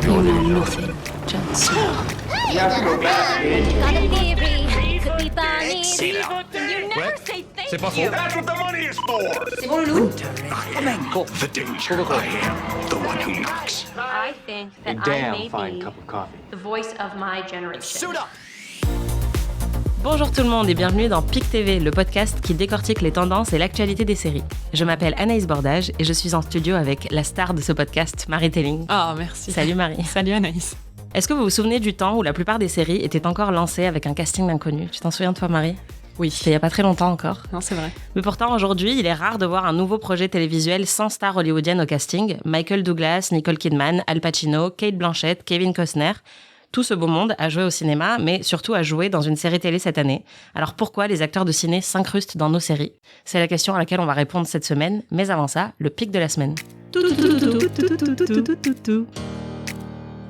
You know nothing, Jon Snow. You have to go back, bitch. Got a theory. Could be Bonnie. Sit down. You never say thank C'est pas you. faux. That's what the money is for. C'est bon, Loulou? The danger. I am the one who knocks. I think that I may be the voice of my generation. Bonjour tout le monde et bienvenue dans PIC TV, le podcast qui décortique les tendances et l'actualité des séries. Je m'appelle Anaïs Bordage et je suis en studio avec la star de ce podcast, Marie Telling. Ah, merci. Salut Marie. Salut Anaïs. Est-ce que vous vous souvenez du temps où la plupart des séries étaient encore lancées avec un casting d'inconnus ? Tu t'en souviens toi Marie ? Oui. C'était il n'y a pas très longtemps encore. Non, c'est vrai. Mais pourtant aujourd'hui, il est rare de voir un nouveau projet télévisuel sans star hollywoodienne au casting. Michael Douglas, Nicole Kidman, Al Pacino, Kate Blanchett, Kevin Costner. Tout ce beau monde a joué au cinéma, mais surtout a joué dans une série télé cette année. Alors pourquoi les acteurs de ciné s'incrustent dans nos séries ? C'est la question à laquelle on va répondre cette semaine, mais avant ça, le pic de la semaine.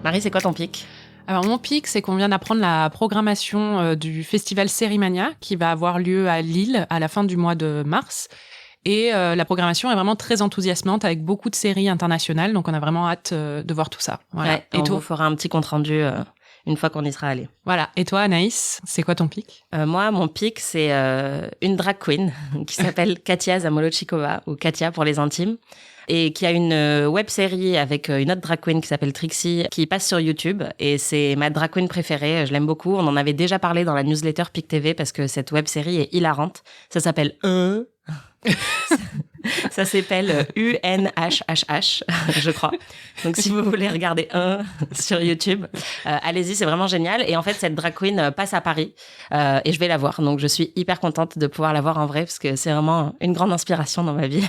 Marie, c'est quoi ton pic ? Alors mon pic, c'est qu'on vient d'apprendre la programmation du festival Sérimania qui va avoir lieu à Lille à la fin du mois de mars. Et la programmation est vraiment très enthousiasmante avec beaucoup de séries internationales, donc on a vraiment hâte de voir tout ça. Voilà. Ouais, et on vous fera un petit compte-rendu une fois qu'on y sera allé. Voilà. Et toi, Anaïs, c'est quoi ton pic ? Moi, mon pic, c'est une drag queen qui s'appelle Katia Zamolodchikova, ou Katia pour les intimes, et qui a une web-série avec une autre drag queen qui s'appelle Trixie, qui passe sur YouTube, et c'est ma drag queen préférée, je l'aime beaucoup. On en avait déjà parlé dans la newsletter PIC TV, parce que cette web-série est hilarante. Ça s'appelle Ça s'appelle UNHHH, je crois. Donc, si vous voulez regarder sur YouTube, allez-y, c'est vraiment génial. Et en fait, cette drag queen passe à Paris et je vais la voir. Donc, je suis hyper contente de pouvoir la voir en vrai parce que c'est vraiment une grande inspiration dans ma vie.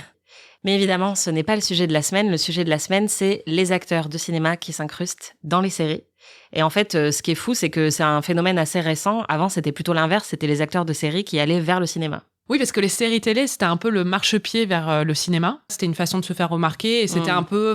Mais évidemment, ce n'est pas le sujet de la semaine. Le sujet de la semaine, c'est les acteurs de cinéma qui s'incrustent dans les séries. Et en fait, ce qui est fou, c'est que c'est un phénomène assez récent. Avant, c'était plutôt l'inverse. C'était les acteurs de séries qui allaient vers le cinéma. Oui, parce que les séries télé, c'était un peu le marchepied vers le cinéma. C'était une façon de se faire remarquer et c'était un peu,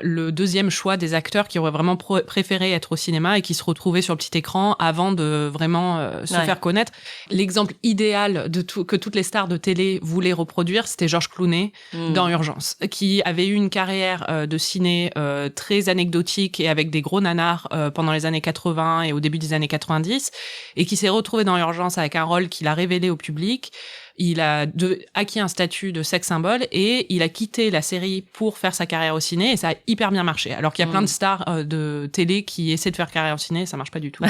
le deuxième choix des acteurs qui auraient vraiment préféré être au cinéma et qui se retrouvaient sur le petit écran avant de vraiment se faire connaître. L'exemple idéal de tout que toutes les stars de télé voulaient reproduire, c'était George Clooney dans Urgence, qui avait eu une carrière de ciné très anecdotique et avec des gros nanars pendant les années 80 et au début des années 90 et qui s'est retrouvé dans Urgence avec un rôle qu'il a révélé au public. Il a acquis un statut de sex symbole et il a quitté la série pour faire sa carrière au ciné et ça a hyper bien marché. Alors qu'il y a plein de stars de télé qui essaient de faire carrière au ciné et ça marche pas du tout.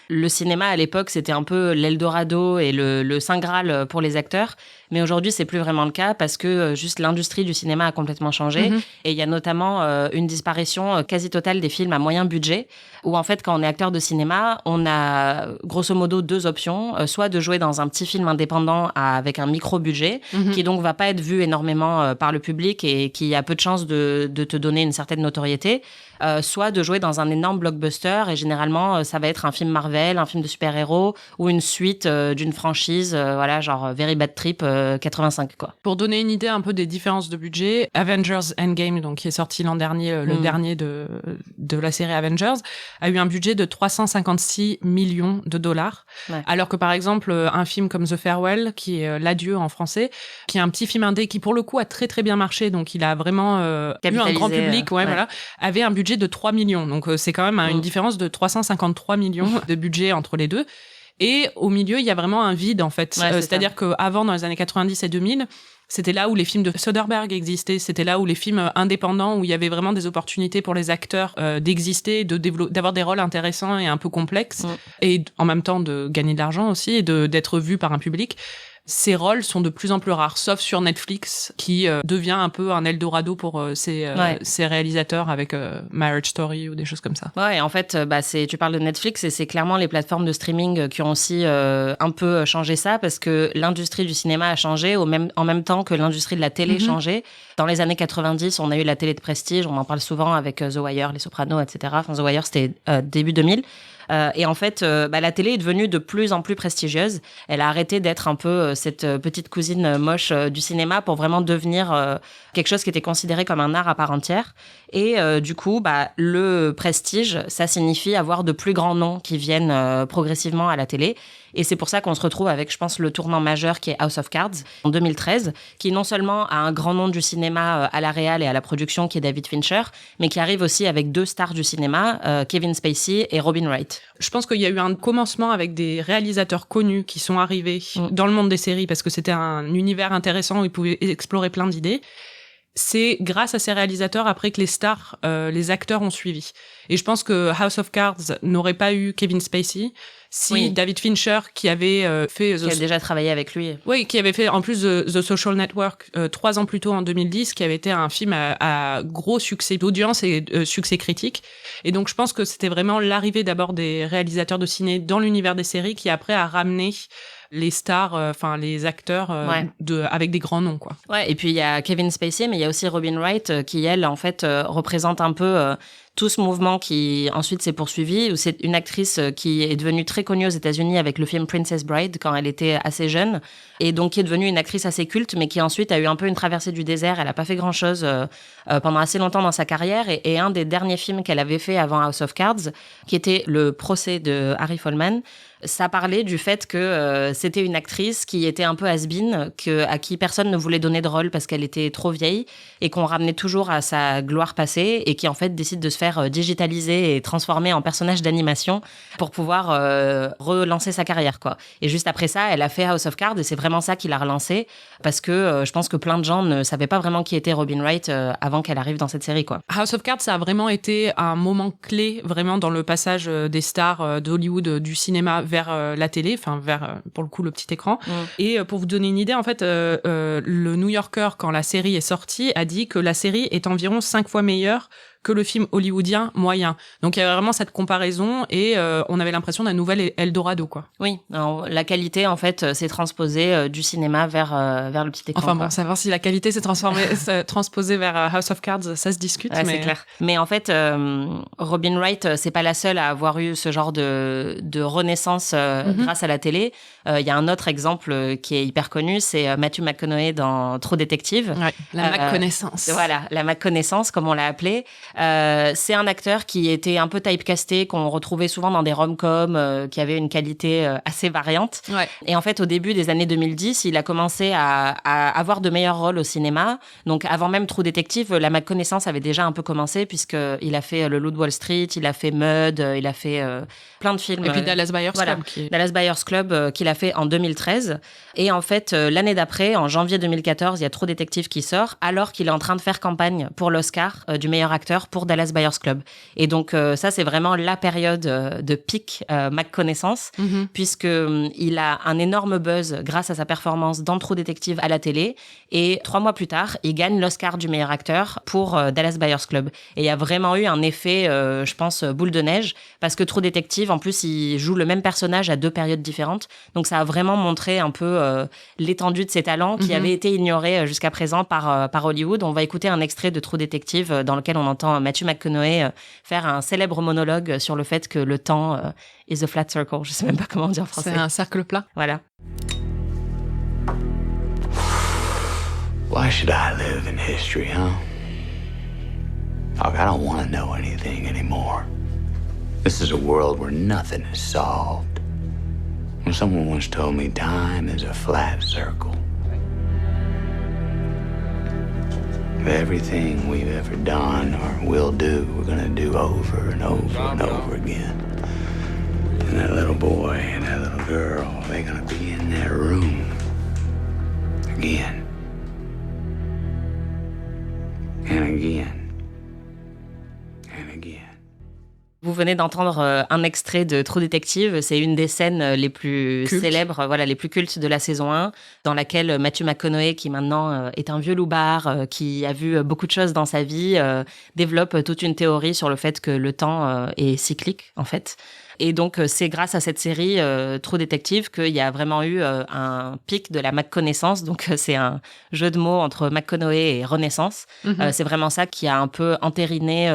Le cinéma, à l'époque, c'était un peu l'Eldorado et le Saint Graal pour les acteurs. Mais aujourd'hui, c'est plus vraiment le cas parce que juste l'industrie du cinéma a complètement changé. Et il y a notamment une disparition quasi totale des films à moyen budget où, en fait, quand on est acteur de cinéma, on a grosso modo deux options. Soit de jouer dans un petit film indépendant avec un micro-budget qui donc va pas être vu énormément par le public et qui a peu de chances de te donner une certaine notoriété. Soit de jouer dans un énorme blockbuster et généralement, ça va être un film Marvel, un film de super-héros ou une suite d'une franchise, genre Very Bad Trip 85 quoi. Pour donner une idée un peu des différences de budget, Avengers Endgame, donc qui est sorti l'an dernier, le dernier de la série Avengers, a eu un budget de 356 millions de dollars. Ouais. Alors que par exemple, un film comme The Farewell, qui est l'adieu en français, qui est un petit film indé qui pour le coup a très très bien marché, donc il a vraiment eu un grand public, voilà, avait un budget de 3 millions. Donc c'est quand même une différence de 353 millions de budget entre les deux. Et au milieu, il y a vraiment un vide, en fait. C'est-à-dire qu'avant, dans les années 90 et 2000, c'était là où les films de Soderbergh existaient. C'était là où les films indépendants, où il y avait vraiment des opportunités pour les acteurs d'exister, d'avoir des rôles intéressants et un peu complexes. Et en même temps, de gagner de l'argent aussi et d'être vus par un public. Ces rôles sont de plus en plus rares, sauf sur Netflix, qui devient un peu un Eldorado pour ces réalisateurs avec Marriage Story ou des choses comme ça. Ouais, et en fait, tu parles de Netflix et c'est clairement les plateformes de streaming qui ont aussi un peu changé ça parce que l'industrie du cinéma a changé en même temps que l'industrie de la télé changeait. Dans les années 90, on a eu la télé de prestige, on en parle souvent avec The Wire, Les Sopranos, etc. Enfin, The Wire, c'était début 2000. Et en fait, la télé est devenue de plus en plus prestigieuse. Elle a arrêté d'être un peu cette petite cousine moche du cinéma pour vraiment devenir quelque chose qui était considéré comme un art à part entière. Et du coup, le prestige, ça signifie avoir de plus grands noms qui viennent progressivement à la télé. Et c'est pour ça qu'on se retrouve avec, je pense, le tournant majeur qui est House of Cards en 2013, qui non seulement a un grand nom du cinéma à la réal et à la production qui est David Fincher, mais qui arrive aussi avec 2 stars du cinéma, Kevin Spacey et Robin Wright. Je pense qu'il y a eu un commencement avec des réalisateurs connus qui sont arrivés dans le monde des séries parce que c'était un univers intéressant où ils pouvaient explorer plein d'idées. C'est grâce à ces réalisateurs après que les stars, les acteurs ont suivi. Et je pense que House of Cards n'aurait pas eu Kevin Spacey si David Fincher, qui avait fait... Qui a déjà travaillé avec lui. Oui, qui avait fait en plus The Social Network 3 ans plus tôt en 2010, qui avait été un film à gros succès d'audience et succès critique. Et donc je pense que c'était vraiment l'arrivée d'abord des réalisateurs de ciné dans l'univers des séries qui après a ramené les stars, les acteurs avec des grands noms, quoi. Ouais, et puis il y a Kevin Spacey, mais il y a aussi Robin Wright qui, elle, en fait, représente un peu tout ce mouvement qui ensuite s'est poursuivi, où c'est une actrice qui est devenue très connue aux États-Unis avec le film Princess Bride quand elle était assez jeune, et donc qui est devenue une actrice assez culte, mais qui ensuite a eu un peu une traversée du désert. Elle a pas fait grand-chose pendant assez longtemps dans sa carrière, et un des derniers films qu'elle avait fait avant House of Cards, qui était Le procès de Harry Folman, ça parlait du fait que c'était une actrice qui était un peu has-been, à qui personne ne voulait donner de rôle parce qu'elle était trop vieille et qu'on ramenait toujours à sa gloire passée, et qui en fait décide de se faire digitaliser et transformer en personnage d'animation pour pouvoir relancer sa carrière, quoi. Et juste après ça, elle a fait House of Cards, et c'est vraiment ça qui l'a relancée, parce que je pense que plein de gens ne savaient pas vraiment qui était Robin Wright avant qu'elle arrive dans cette série, quoi. House of Cards, ça a vraiment été un moment clé vraiment dans le passage des stars d'Hollywood, du cinéma vers la télé, vers pour le coup le petit écran. Et pour vous donner une idée, en fait, le New Yorker, quand la série est sortie, a dit que la série est environ 5 fois meilleure que le film hollywoodien moyen. Donc il y avait vraiment cette comparaison, et on avait l'impression d'un nouvel Eldorado, quoi. Oui, alors, la qualité en fait s'est transposée du cinéma vers le petit écran. Enfin bon, savoir si la qualité s'est transposée vers House of Cards, ça se discute. Ouais, mais c'est clair. Mais en fait, Robin Wright, c'est pas la seule à avoir eu ce genre de renaissance grâce à la télé. Il y a un autre exemple qui est hyper connu, c'est Matthew McConaughey dans True Detective. Ouais, la McConnaissance. Voilà, la McConnaissance, comme on l'a appelé. C'est un acteur qui était un peu typecasté, qu'on retrouvait souvent dans des rom-coms, qui avait une qualité assez variante. Ouais. Et en fait, au début des années 2010, il a commencé à avoir de meilleurs rôles au cinéma. Donc, avant même True Detective, la McConnaissance avait déjà un peu commencé, puisqu'il a fait Le Loup de Wall Street, il a fait Mud, il a fait plein de films. Et puis Dallas Buyers Club. Dallas Buyers Club, qu'il a fait en 2013. Et en fait, l'année d'après, en janvier 2014, il y a True Detective qui sort, alors qu'il est en train de faire campagne pour l'Oscar du meilleur acteur pour Dallas Buyers Club. Et donc, ça, c'est vraiment la période de pic McConnaissance, puisque il a un énorme buzz grâce à sa performance dans True Detective à la télé. Et 3 mois plus tard, il gagne l'Oscar du meilleur acteur pour Dallas Buyers Club. Et il y a vraiment eu un effet, je pense, boule de neige, parce que True Detective, en plus, il joue le même personnage à 2 périodes différentes. Donc, ça a vraiment montré un peu l'étendue de ses talents qui avaient été ignorés jusqu'à présent par Hollywood. On va écouter un extrait de True Detective dans lequel on entend Matthew McConaughey faire un célèbre monologue sur le fait que le temps is a flat circle. Je sais même pas comment dire en français. C'est un cercle plat. Voilà. Why should I live in history, huh? I don't want to know anything anymore. This is a world where nothing is solved. When someone once told me time is a flat circle. Everything we've ever done or will do, we're gonna do over and over and over again. And that little boy and that little girl, they're gonna be in that room again and again and again. Vous venez d'entendre un extrait de True Detective. C'est une des scènes les plus célèbres, les plus cultes de la saison 1, dans laquelle Matthew McConaughey, qui maintenant est un vieux loupard, qui a vu beaucoup de choses dans sa vie, développe toute une théorie sur le fait que le temps est cyclique, en fait. Et donc, c'est grâce à cette série True Detective qu'il y a vraiment eu un pic de la McConaissance. Donc, c'est un jeu de mots entre McConaughey et Renaissance. C'est vraiment ça qui a un peu entériné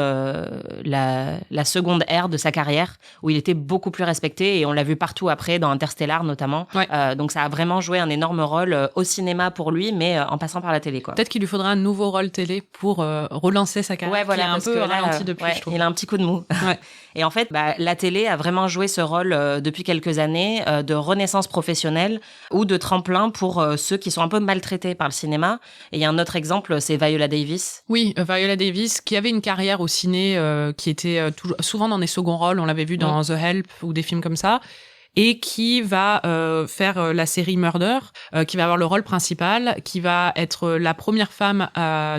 la seconde ère de sa carrière, où il était beaucoup plus respecté, et on l'a vu partout après, dans Interstellar notamment. Ouais. Donc, ça a vraiment joué un énorme rôle au cinéma pour lui, mais en passant par la télé, quoi. Peut-être qu'il lui faudra un nouveau rôle télé pour relancer sa carrière, qui est un peu ralenti depuis, je trouve. Il a un petit coup de mou. Ouais. Et en fait, la télé a vraiment joué ce rôle depuis quelques années de renaissance professionnelle ou de tremplin pour ceux qui sont un peu maltraités par le cinéma. Et il y a un autre exemple, c'est Viola Davis. Oui, Viola Davis, qui avait une carrière au ciné qui était souvent dans des seconds rôles. On l'avait vu dans The Help ou des films comme ça. Et qui va faire la série Murder, qui va avoir le rôle principal, qui va être la première femme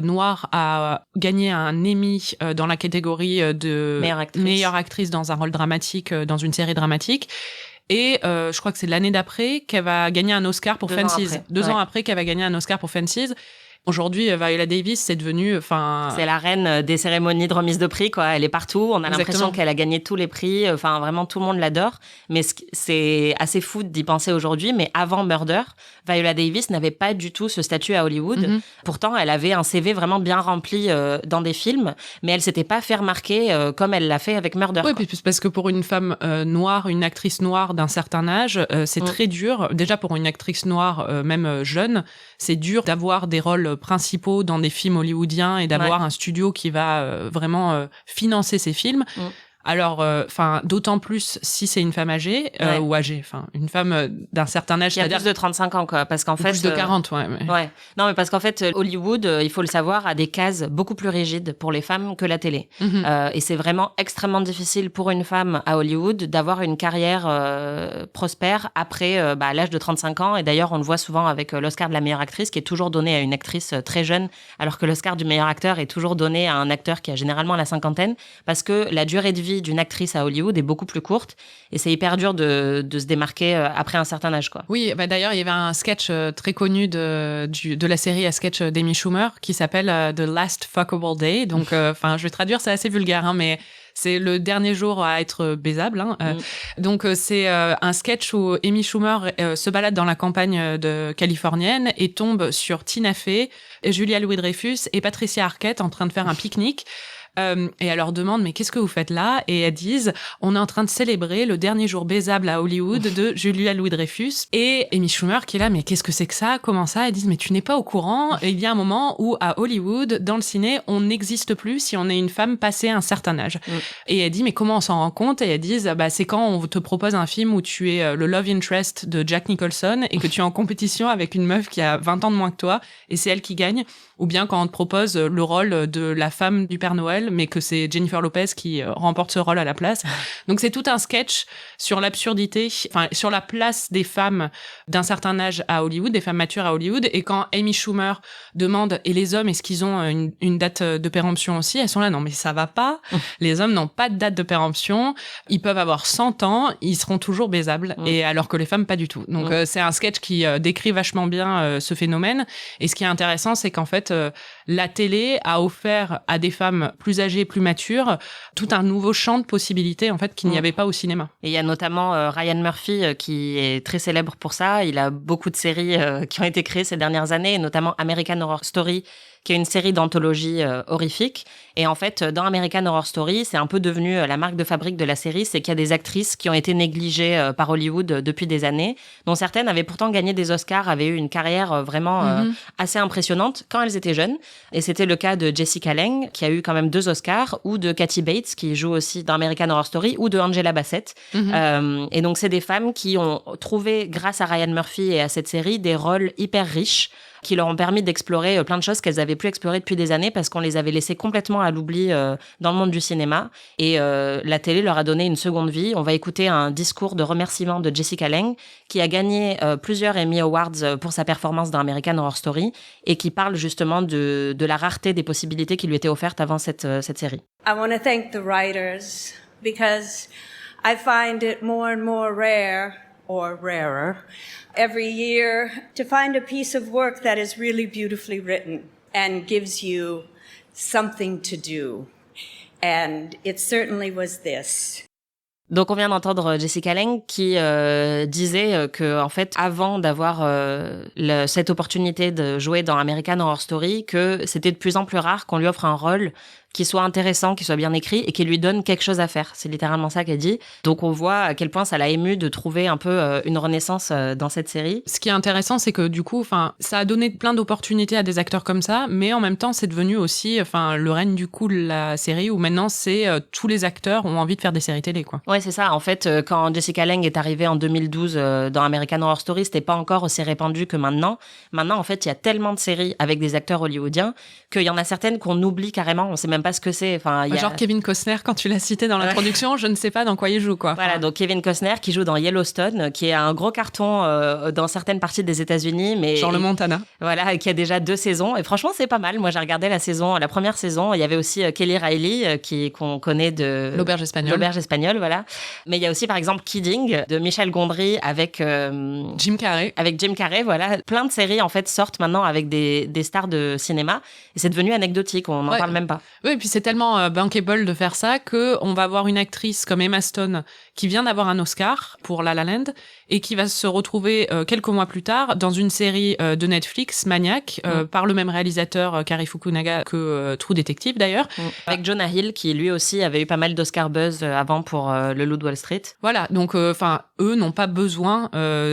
noire à gagner un Emmy dans la catégorie de meilleure actrice dans un rôle dramatique, dans une série dramatique. Et je crois que c'est l'année d'après qu'elle va gagner un Oscar pour Fences. 2 ans après qu'elle va gagner un Oscar pour Fences. Aujourd'hui, Viola Davis, c'est devenu, c'est la reine des cérémonies de remise de prix, quoi. Elle est partout. On a l'impression qu'elle a gagné tous les prix. Enfin, vraiment, tout le monde l'adore. Mais c'est assez fou d'y penser aujourd'hui. Mais avant Murder, Viola Davis n'avait pas du tout ce statut à Hollywood. Pourtant, elle avait un CV vraiment bien rempli dans des films, mais elle s'était pas fait remarquer comme elle l'a fait avec Murder. Oui, puis parce que pour une femme noire, une actrice noire d'un certain âge, c'est très dur. Déjà pour une actrice noire, même jeune, c'est dur d'avoir des rôles principaux dans des films hollywoodiens et d'avoir un studio qui va vraiment financer ces films. Alors, d'autant plus si c'est une femme âgée ou âgée, une femme d'un certain âge, c'est-à-dire plus de 35 ans, quoi, parce qu'en fait plus de 40, ouais. Non, mais parce qu'en fait, Hollywood, il faut le savoir, a des cases beaucoup plus rigides pour les femmes que la télé. Et c'est vraiment extrêmement difficile pour une femme à Hollywood d'avoir une carrière prospère après l'âge de 35 ans. Et d'ailleurs, on le voit souvent avec l'Oscar de la meilleure actrice, qui est toujours donné à une actrice très jeune, alors que l'Oscar du meilleur acteur est toujours donné à un acteur qui a généralement la cinquantaine, parce que la durée de vie d'une actrice à Hollywood est beaucoup plus courte, et c'est hyper dur de se démarquer après un certain âge, quoi. Oui, d'ailleurs, il y avait un sketch très connu de la série à sketch d'Amy Schumer qui s'appelle The Last Fuckable Day. Donc, je vais traduire, c'est assez vulgaire, mais c'est le dernier jour à être baisable. Donc, c'est un sketch où Amy Schumer se balade dans la campagne californienne et tombe sur Tina Fey, Julia Louis-Dreyfus et Patricia Arquette en train de faire un pique-nique. Et elle leur demande, mais qu'est-ce que vous faites là? Et elles disent, on est en train de célébrer le dernier jour baisable à Hollywood de Julia Louis-Dreyfus. Et Amy Schumer qui est là, mais qu'est-ce que c'est que ça? Comment ça? Elles disent, mais tu n'es pas au courant. Et il y a un moment où à Hollywood, dans le ciné, on n'existe plus si on est une femme passée un certain âge. Et elle dit, mais comment on s'en rend compte? Et elles disent, c'est quand on te propose un film où tu es le love interest de Jack Nicholson et que tu es en compétition avec une meuf qui a 20 ans de moins que toi et c'est elle qui gagne. Ou bien quand on te propose le rôle de la femme du Père Noël, mais que c'est Jennifer Lopez qui remporte ce rôle à la place. Donc c'est tout un sketch sur l'absurdité, sur la place des femmes d'un certain âge à Hollywood, des femmes matures à Hollywood. Et quand Amy Schumer demande, et les hommes, est-ce qu'ils ont une date de péremption aussi? Elles sont là, non mais ça va pas. Les hommes n'ont pas de date de péremption. Ils peuvent avoir 100 ans, ils seront toujours baisables. Et alors que les femmes, pas du tout. Donc c'est un sketch qui décrit vachement bien ce phénomène. Et ce qui est intéressant, c'est qu'en fait, la télé a offert à des femmes plus âgées, plus matures, tout un nouveau champ de possibilités en fait qu'il n'y avait pas au cinéma. Et il y a notamment Ryan Murphy qui est très célèbre pour ça. Il a beaucoup de séries qui ont été créées ces dernières années, notamment American Horror Story, qui est une série d'anthologie horrifique. Et en fait, dans American Horror Story, c'est un peu devenu la marque de fabrique de la série, c'est qu'il y a des actrices qui ont été négligées par Hollywood depuis des années, dont certaines avaient pourtant gagné des Oscars, avaient eu une carrière vraiment assez impressionnante quand elles étaient jeunes. Et c'était le cas de Jessica Lange, qui a eu quand même 2 Oscars, ou de Kathy Bates, qui joue aussi dans American Horror Story, ou de Angela Bassett. Et donc, c'est des femmes qui ont trouvé, grâce à Ryan Murphy et à cette série, des rôles hyper riches, qui leur ont permis d'explorer plein de choses qu'elles avaient plus explorées depuis des années parce qu'on les avait laissées complètement à l'oubli dans le monde du cinéma. Et la télé leur a donné une seconde vie. On va écouter un discours de remerciement de Jessica Lange, qui a gagné plusieurs Emmy Awards pour sa performance dans American Horror Story et qui parle justement de la rareté des possibilités qui lui étaient offertes avant cette série. I want to thank the writers because I find it more and more rare or rarer every year to find a piece of work that is really beautifully written and gives you something to do. And it certainly was this. Donc on vient d'entendre Jessica Lange qui disait que en fait avant d'avoir cette opportunité de jouer dans American Horror Story, que c'était de plus en plus rare qu'on lui offre un rôle qui soit intéressant, qui soit bien écrit et qui lui donne quelque chose à faire. C'est littéralement ça qu'elle dit. Donc on voit à quel point ça l'a ému de trouver un peu une renaissance dans cette série. Ce qui est intéressant, c'est que du coup, ça a donné plein d'opportunités à des acteurs comme ça, mais en même temps, c'est devenu aussi le règne du cool, la série, où maintenant, c'est tous les acteurs ont envie de faire des séries télé, quoi. Ouais, c'est ça. En fait, quand Jessica Lange est arrivée en 2012 dans American Horror Story, c'était pas encore aussi répandu que maintenant. Maintenant, en fait, il y a tellement de séries avec des acteurs hollywoodiens qu'il y en a certaines qu'on oublie carrément. On sait même pas ce que c'est. Genre Kevin Costner, quand tu l'as cité dans l'introduction, je ne sais pas dans quoi il joue, quoi. Voilà, donc Kevin Costner qui joue dans Yellowstone, qui est un gros carton dans certaines parties des États-Unis, mais genre le Montana. Voilà, qui a déjà 2 saisons. Et franchement, c'est pas mal. Moi, j'ai regardé la première saison. Il y avait aussi Kelly Reilly, qu'on connaît de L'Auberge espagnole, voilà. Mais il y a aussi, par exemple, Kidding de Michel Gondry avec Jim Carrey. Avec Jim Carrey, voilà. Plein de séries en fait sortent maintenant avec des stars de cinéma. Et c'est devenu anecdotique. On n'en parle même pas. Oui, et puis c'est tellement bankable de faire ça que on va avoir une actrice comme Emma Stone qui vient d'avoir un Oscar pour La La Land et qui va se retrouver quelques mois plus tard dans une série de Netflix, Maniac, par le même réalisateur Cary Fukunaga que True Detective d'ailleurs. Avec Jonah Hill qui lui aussi avait eu pas mal d'Oscar buzz avant pour Le Loup de Wall Street. Voilà, donc eux n'ont pas besoin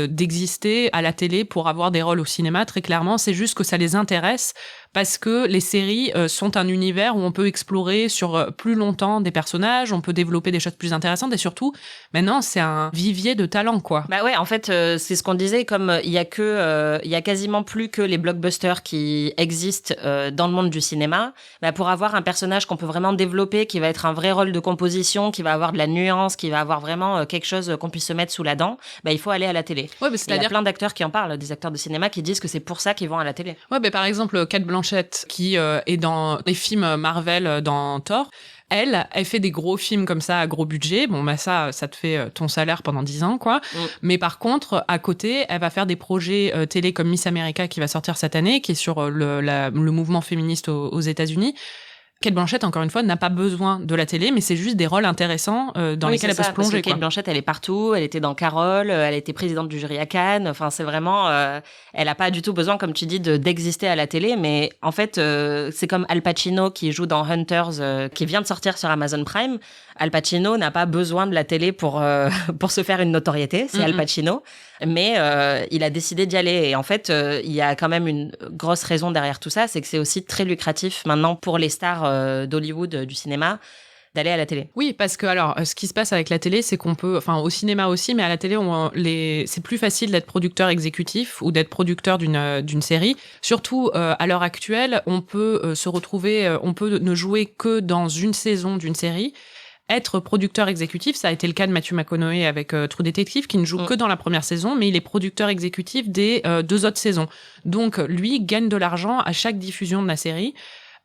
d'exister à la télé pour avoir des rôles au cinéma, très clairement, c'est juste que ça les intéresse parce que les séries sont un univers où on peut explorer sur plus longtemps des personnages, on peut développer des choses plus intéressantes et surtout, maintenant, c'est un vivier de talent, quoi. Bah ouais, en fait, c'est ce qu'on disait, comme il y a quasiment plus que les blockbusters qui existent dans le monde du cinéma, bah pour avoir un personnage qu'on peut vraiment développer, qui va être un vrai rôle de composition, qui va avoir de la nuance, qui va avoir vraiment quelque chose qu'on puisse se mettre sous la dent, bah il faut aller à la télé. Ouais, il y a plein d'acteurs qui en parlent, des acteurs de cinéma qui disent que c'est pour ça qu'ils vont à la télé. Ouais, bah par exemple, Cate Blanchett, qui est dans les films Marvel, dans Thor, elle fait des gros films comme ça à gros budget. Bon, bah ça te fait ton salaire pendant 10 ans, quoi. Mais par contre, à côté, elle va faire des projets télé comme Miss America qui va sortir cette année, qui est sur le mouvement féministe aux États-Unis. Cate Blanchett, encore une fois, n'a pas besoin de la télé, mais c'est juste des rôles intéressants dans lesquels elle peut se plonger. Parce que Cate Blanchett, elle est partout. Elle était dans Carole, elle était présidente du jury à Cannes. Enfin, c'est vraiment... elle a pas du tout besoin, comme tu dis, d'exister à la télé. Mais en fait, c'est comme Al Pacino qui joue dans Hunters, qui vient de sortir sur Amazon Prime. Al Pacino n'a pas besoin de la télé pour se faire une notoriété. C'est Al Pacino. Mais il a décidé d'y aller. Et en fait, il y a quand même une grosse raison derrière tout ça, c'est que c'est aussi très lucratif maintenant pour les stars d'Hollywood, du cinéma, d'aller à la télé. Oui, parce que alors, ce qui se passe avec la télé, c'est qu'on peut, enfin au cinéma aussi, mais à la télé, c'est plus facile d'être producteur exécutif ou d'être producteur d'une série. Surtout à l'heure actuelle, on peut se retrouver, on peut ne jouer que dans une saison d'une série. Être producteur exécutif, ça a été le cas de Matthew McConaughey avec True Detective, qui ne joue que dans la première saison, mais il est producteur exécutif des 2 autres saisons. Donc, lui gagne de l'argent à chaque diffusion de la série,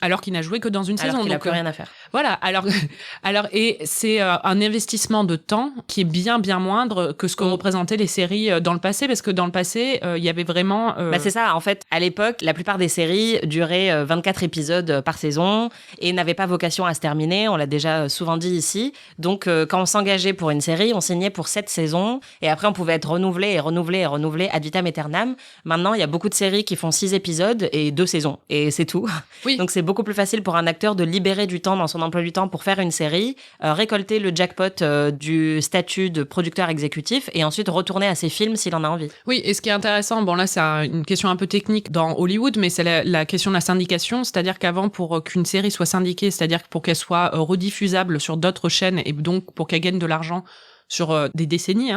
alors qu'il n'a joué que dans une saison. Alors qu'il n'a plus rien à faire. Voilà. Alors, et c'est un investissement de temps qui est bien moindre que ce que représentaient les séries dans le passé, parce que dans le passé, il y avait vraiment... Bah c'est ça. En fait, à l'époque, la plupart des séries duraient 24 épisodes par saison et n'avaient pas vocation à se terminer. On l'a déjà souvent dit ici. Donc, quand on s'engageait pour une série, on signait pour 7 saisons et après, on pouvait être renouvelé ad vitam aeternam. Maintenant, il y a beaucoup de séries qui font 6 épisodes et 2 saisons. Et c'est tout. Oui. Donc, c'est beaucoup plus facile pour un acteur de libérer du temps dans son emploi du temps pour faire une série, récolter le jackpot du statut de producteur exécutif et ensuite retourner à ses films s'il en a envie. Oui, et ce qui est intéressant, bon là c'est une question un peu technique dans Hollywood, mais c'est la question de la syndication, c'est-à-dire qu'avant pour qu'une série soit syndiquée, c'est-à-dire pour qu'elle soit rediffusable sur d'autres chaînes et donc pour qu'elle gagne de l'argent sur des décennies,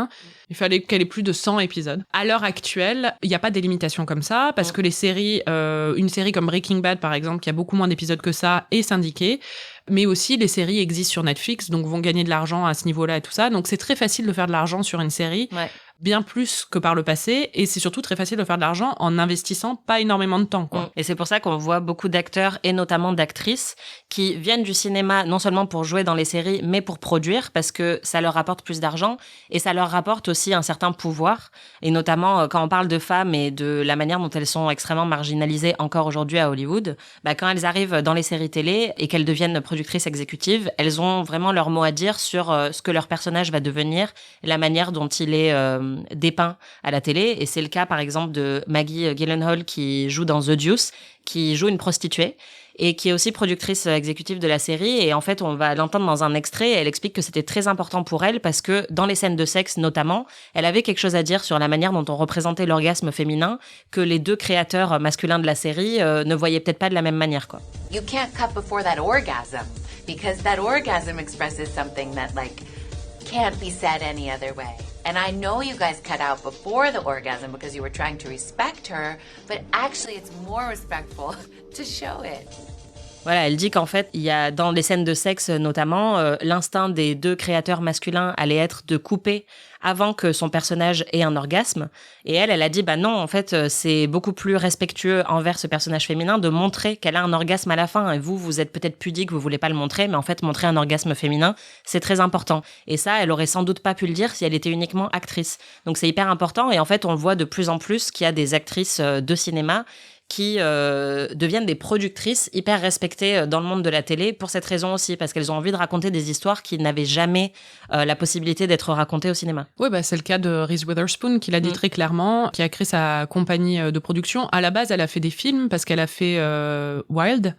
il fallait qu'elle ait plus de 100 épisodes. À l'heure actuelle, il n'y a pas des limitations comme ça, parce que les séries, une série comme Breaking Bad, par exemple, qui a beaucoup moins d'épisodes que ça, est syndiquée. Mais aussi, les séries existent sur Netflix, donc vont gagner de l'argent à ce niveau-là et tout ça. Donc, c'est très facile de faire de l'argent sur une série bien plus que par le passé, et c'est surtout très facile de faire de l'argent en investissant pas énormément de temps, quoi. Et c'est pour ça qu'on voit beaucoup d'acteurs et notamment d'actrices qui viennent du cinéma non seulement pour jouer dans les séries, mais pour produire, parce que ça leur rapporte plus d'argent et ça leur rapporte aussi un certain pouvoir. Et notamment quand on parle de femmes et de la manière dont elles sont extrêmement marginalisées encore aujourd'hui à Hollywood, quand elles arrivent dans les séries télé et qu'elles deviennent productrices exécutives, elles ont vraiment leur mot à dire sur ce que leur personnage va devenir, la manière dont il est dépeint à la télé. Et c'est le cas par exemple de Maggie Gyllenhaal qui joue dans The Deuce, qui joue une prostituée et qui est aussi productrice exécutive de la série. Et en fait, on va l'entendre dans un extrait. Elle explique que c'était très important pour elle parce que dans les scènes de sexe notamment, elle avait quelque chose à dire sur la manière dont on représentait l'orgasme féminin que les deux créateurs masculins de la série ne voyaient peut-être pas de la même manière, quoi. You can't cut before that orgasm because that orgasm expresses something that can't be said any other way. And I know you guys cut out before the orgasm because you were trying to respect her, but actually it's more respectful to show it. Voilà, elle dit qu'en fait, il y a dans les scènes de sexe notamment, l'instinct des deux créateurs masculins allait être de couper avant que son personnage ait un orgasme. Et elle a dit, non, en fait, c'est beaucoup plus respectueux envers ce personnage féminin de montrer qu'elle a un orgasme à la fin. Et vous êtes peut-être pudique, vous voulez pas le montrer, mais en fait, montrer un orgasme féminin, c'est très important. Et ça, elle aurait sans doute pas pu le dire si elle était uniquement actrice. Donc c'est hyper important. Et en fait, on le voit de plus en plus qu'il y a des actrices de cinéma qui deviennent des productrices hyper respectées dans le monde de la télé pour cette raison aussi, parce qu'elles ont envie de raconter des histoires qui n'avaient jamais la possibilité d'être racontées au cinéma. Oui, c'est le cas de Reese Witherspoon, qui l'a dit très clairement, qui a créé sa compagnie de production. À la base, elle a fait des films, parce qu'elle a fait Wild,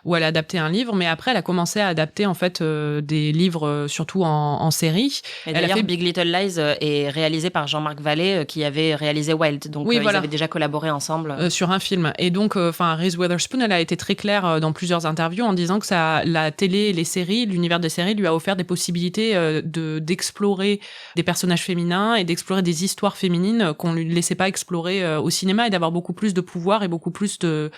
où elle a adapté un livre, mais après, elle a commencé à adapter en fait des livres, surtout en série. Et d'ailleurs, Big Little Lies est réalisé par Jean-Marc Vallée, qui avait réalisé Wild. Donc ils avaient déjà collaboré ensemble. Sur un film. Et donc, Reese Witherspoon, elle a été très claire dans plusieurs interviews en disant que la télé et les séries, l'univers des séries lui a offert des possibilités d'explorer des personnages féminins et d'explorer des histoires féminines qu'on lui laissait pas explorer au cinéma et d'avoir beaucoup plus de pouvoir et beaucoup plus de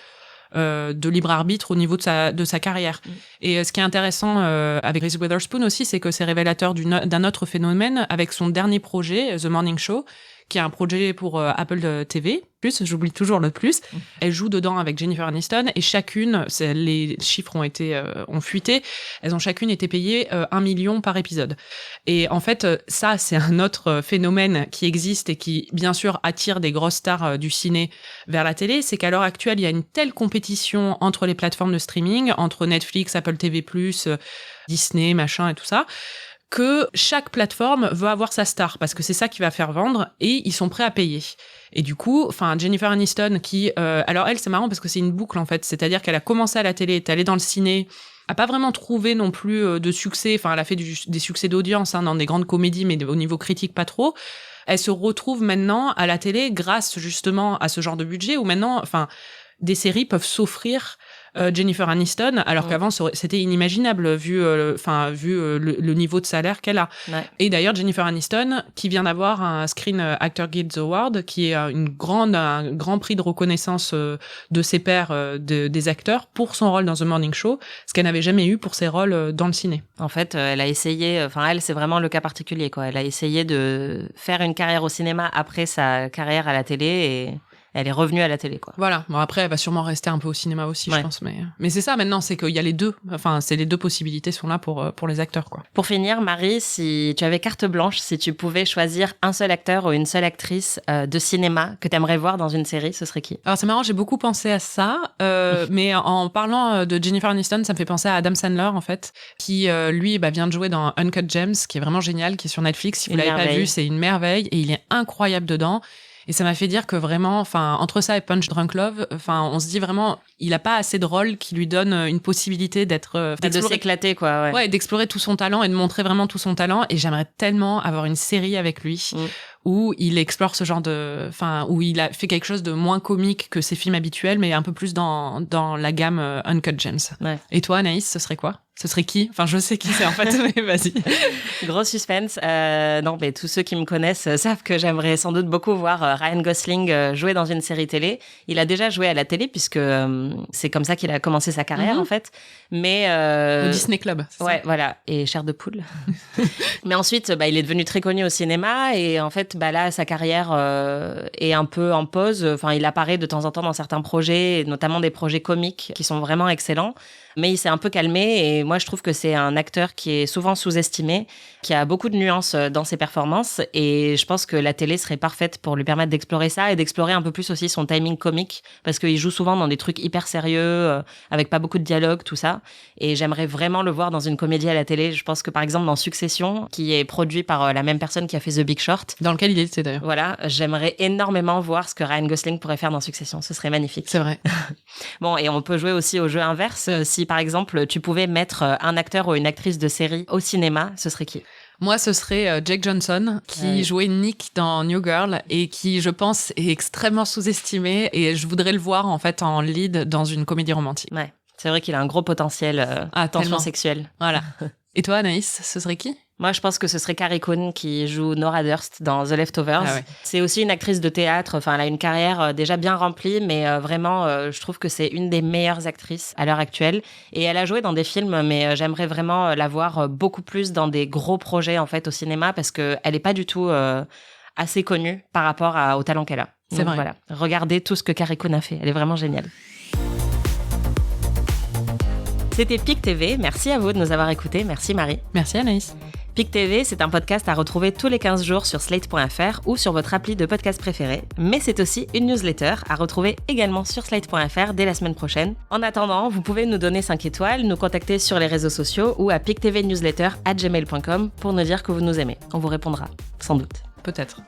libre arbitre au niveau de sa carrière. Et ce qui est intéressant avec Reese Witherspoon aussi, c'est que c'est révélateur d'un autre phénomène avec son dernier projet, The Morning Show, qui est un projet pour Apple TV+, j'oublie toujours le plus. Elle joue dedans avec Jennifer Aniston et chacune, les chiffres ont fuité, elles ont chacune été payées 1 million par épisode. Et en fait, ça, c'est un autre phénomène qui existe et qui, bien sûr, attire des grosses stars du ciné vers la télé, c'est qu'à l'heure actuelle, il y a une telle compétition entre les plateformes de streaming, entre Netflix, Apple TV+, Disney, machin et tout ça, que chaque plateforme veut avoir sa star parce que c'est ça qui va faire vendre et ils sont prêts à payer. Et du coup, Jennifer Aniston qui, alors elle, c'est marrant parce que c'est une boucle en fait, c'est-à-dire qu'elle a commencé à la télé, est allée dans le ciné, a pas vraiment trouvé non plus de succès, elle a fait des succès d'audience dans des grandes comédies, mais au niveau critique pas trop. Elle se retrouve maintenant à la télé grâce justement à ce genre de budget où maintenant, des séries peuvent s'offrir Jennifer Aniston, alors qu'avant c'était inimaginable vu le niveau de salaire qu'elle a. Ouais. Et d'ailleurs Jennifer Aniston, qui vient d'avoir un Screen Actor Guild Award, qui est un grand prix de reconnaissance de ses pairs des acteurs pour son rôle dans The Morning Show, ce qu'elle n'avait jamais eu pour ses rôles dans le ciné. En fait, elle a essayé, elle c'est vraiment le cas particulier, quoi. Elle a essayé de faire une carrière au cinéma après sa carrière à la télé et elle est revenue à la télé, quoi. Voilà. Bon, après, elle va sûrement rester un peu au cinéma aussi, je pense. Mais c'est ça, maintenant, c'est qu'il y a les deux. C'est les deux possibilités sont là pour les acteurs, quoi. Pour finir, Marie, si tu avais carte blanche, si tu pouvais choisir un seul acteur ou une seule actrice de cinéma que t'aimerais voir dans une série, ce serait qui? Alors, c'est marrant, j'ai beaucoup pensé à ça. Mais en parlant de Jennifer Aniston, ça me fait penser à Adam Sandler, en fait, qui, lui, vient de jouer dans Uncut Gems, qui est vraiment génial, qui est sur Netflix. Si vous l'avez pas vu, c'est une merveille. Et il est incroyable dedans. Et ça m'a fait dire que vraiment, entre ça et Punch Drunk Love, on se dit vraiment, il a pas assez de rôles qui lui donnent une possibilité de s'éclater, quoi. Ouais, d'explorer tout son talent et de montrer vraiment tout son talent. Et j'aimerais tellement avoir une série avec lui où il explore ce genre où il a fait quelque chose de moins comique que ses films habituels, mais un peu plus dans la gamme Uncut Gems. Ouais. Et toi, Anaïs, ce serait quoi? Ce serait qui ? Enfin, je sais qui c'est en fait, mais vas-y. Gros suspense. Non, mais tous ceux qui me connaissent savent que j'aimerais sans doute beaucoup voir Ryan Gosling jouer dans une série télé. Il a déjà joué à la télé puisque c'est comme ça qu'il a commencé sa carrière en fait. Mais au Disney Club. Ouais, voilà, et chair de poule. Mais ensuite, il est devenu très connu au cinéma et en fait, là, sa carrière est un peu en pause. Enfin, il apparaît de temps en temps dans certains projets, notamment des projets comiques qui sont vraiment excellents. Mais il s'est un peu calmé et moi je trouve que c'est un acteur qui est souvent sous-estimé, qui a beaucoup de nuances dans ses performances et je pense que la télé serait parfaite pour lui permettre d'explorer ça et d'explorer un peu plus aussi son timing comique parce qu'il joue souvent dans des trucs hyper sérieux, avec pas beaucoup de dialogue, tout ça. Et j'aimerais vraiment le voir dans une comédie à la télé. Je pense que par exemple dans Succession, qui est produit par la même personne qui a fait The Big Short. Dans lequel il était d'ailleurs. Voilà, j'aimerais énormément voir ce que Ryan Gosling pourrait faire dans Succession. Ce serait magnifique. C'est vrai. Bon, et on peut jouer aussi au jeu inverse. Si par exemple tu pouvais mettre un acteur ou une actrice de série au cinéma, ce serait qui ? Moi, ce serait Jake Johnson, qui jouait Nick dans New Girl et qui, je pense, est extrêmement sous-estimé. Et je voudrais le voir, en fait, en lead dans une comédie romantique. Ouais, c'est vrai qu'il a un gros potentiel tension sexuelle. Voilà. Et toi, Anaïs, ce serait qui ? Moi, je pense que ce serait Carrie Coon qui joue Nora Durst dans The Leftovers. Ah ouais. C'est aussi une actrice de théâtre. Enfin, elle a une carrière déjà bien remplie, mais vraiment, je trouve que c'est une des meilleures actrices à l'heure actuelle. Et elle a joué dans des films, mais j'aimerais vraiment la voir beaucoup plus dans des gros projets en fait au cinéma parce que elle est pas du tout assez connue par rapport au talent qu'elle a. C'est Donc, vrai. Voilà, regardez tout ce que Carrie Coon a fait. Elle est vraiment géniale. C'était PIC TV. Merci à vous de nous avoir écoutés. Merci Marie. Merci Anaïs. PIC TV, c'est un podcast à retrouver tous les 15 jours sur slate.fr ou sur votre appli de podcast préféré. Mais c'est aussi une newsletter à retrouver également sur slate.fr dès la semaine prochaine. En attendant, vous pouvez nous donner 5 étoiles, nous contacter sur les réseaux sociaux ou à pictvnewsletter@gmail.com pour nous dire que vous nous aimez. On vous répondra, sans doute. Peut-être.